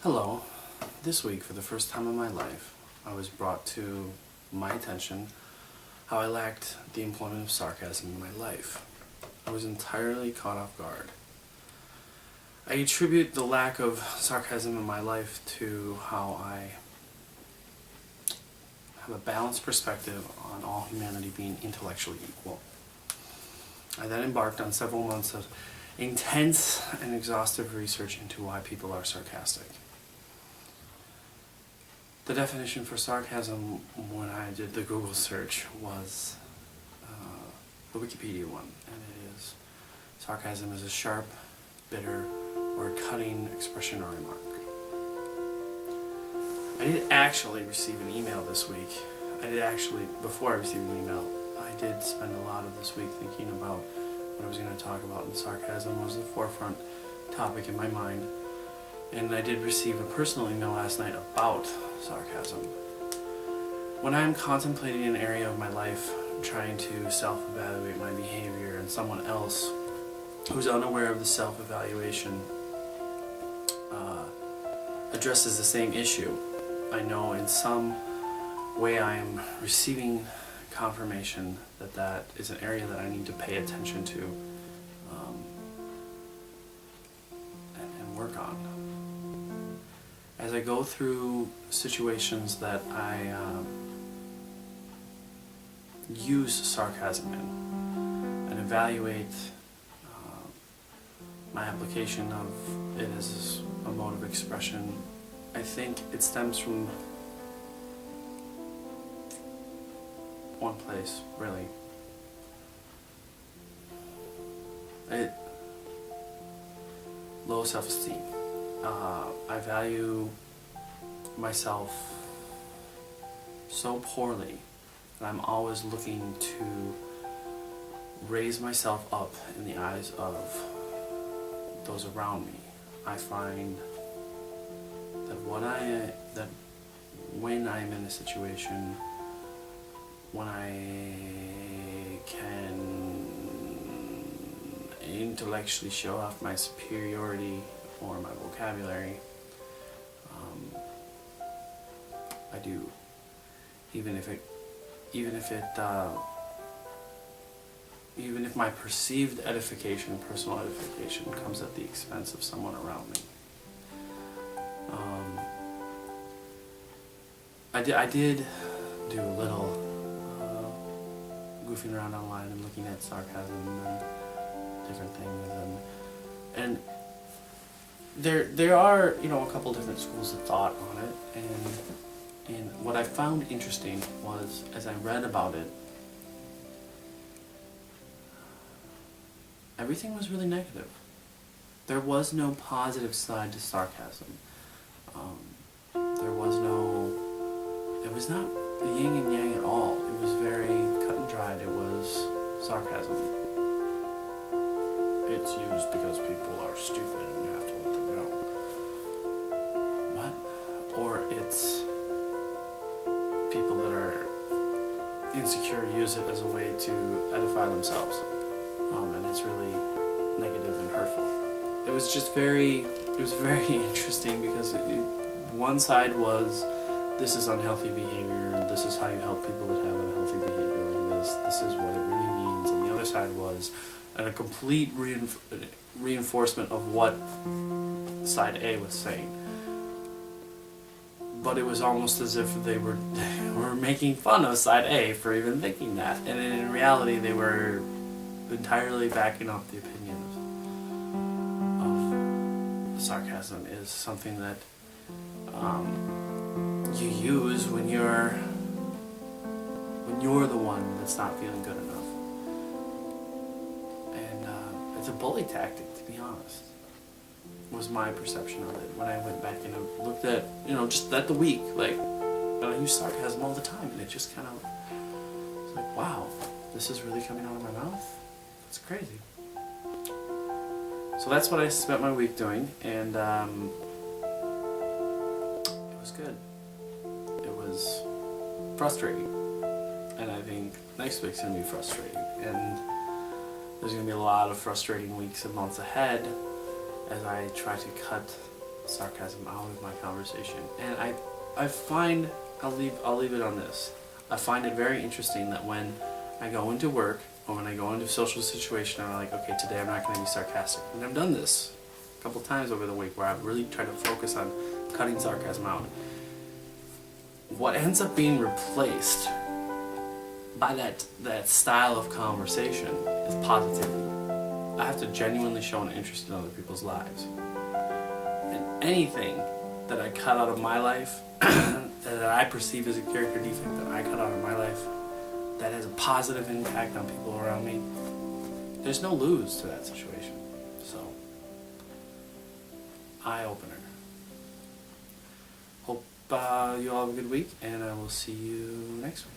Hello. This week, for the first time in my life, I was brought to my attention how I lacked the employment of sarcasm in my life. I was entirely caught off guard. I attribute the lack of sarcasm in my life to how I have a balanced perspective on all humanity being intellectually equal. I then embarked on several months of intense and exhaustive research into why people are sarcastic. The definition for sarcasm when I did the Google search was the Wikipedia one, and it is: sarcasm is a sharp, bitter, or cutting expression or remark. I did actually receive an email this week. Before I received an email, I did spend a lot of this week thinking about what I was going to talk about, and sarcasm was the forefront topic in my mind. And I did receive a personal email last night about sarcasm. When I'm contemplating an area of my life, trying to self-evaluate my behavior, and someone else who's unaware of the self-evaluation addresses the same issue, I know in some way I am receiving confirmation that that is an area that I need to pay attention to and work on. As I go through situations that I use sarcasm in and evaluate my application of it as a mode of expression, I think it stems from one place, really. Low self-esteem. I value myself so poorly that I'm always looking to raise myself up in the eyes of those around me. I find that when I'm in a situation when I can intellectually show off my superiority or my vocabulary, I do, even if my perceived edification, personal edification, comes at the expense of someone around me. I did do a little goofing around online and looking at sarcasm and different things, and there are, a couple different schools of thought on it, and what I found interesting was, as I read about it, everything was really negative. There was no positive side to sarcasm. It was not yin and yang at all. It was very cut and dried. It was sarcasm. It's used because people are stupid and you have to let them go. What? Or it's people that are insecure use it as a way to edify themselves. And it's really negative and hurtful. It was very interesting because one side was, this is unhealthy behavior, and this is how you help people that have unhealthy behavior like this. This is what it really means. And the other side was a complete reinforcement of what side A was saying. But it was almost as if they were making fun of side A for even thinking that. And in reality, they were entirely backing up the opinions of sarcasm is something that you use when you're the one that's not feeling good enough. And it's a bully tactic, to be honest, was my perception of it when I went back and looked at, just at the week, and I use sarcasm all the time, and it just kind of, it's like, wow, this is really coming out of my mouth? It's crazy. So that's what I spent my week doing, and it was good. It was frustrating, and I think next week's going to be frustrating, and there's going to be a lot of frustrating weeks and months ahead as I try to cut sarcasm out of my conversation. And I find, I'll leave it on this. I find it very interesting that when I go into work or when I go into a social situation, I'm like, okay, today I'm not going to be sarcastic. And I've done this a couple times over the week where I've really tried to focus on cutting sarcasm out. What ends up being replaced by that style of conversation is positivity. I have to genuinely show an interest in other people's lives. And anything that I cut out of my life, that I perceive as a character defect that I cut out of my life, that has a positive impact on people around me, there's no lose to that situation. So, eye-opener. Hope you all have a good week, and I will see you next week.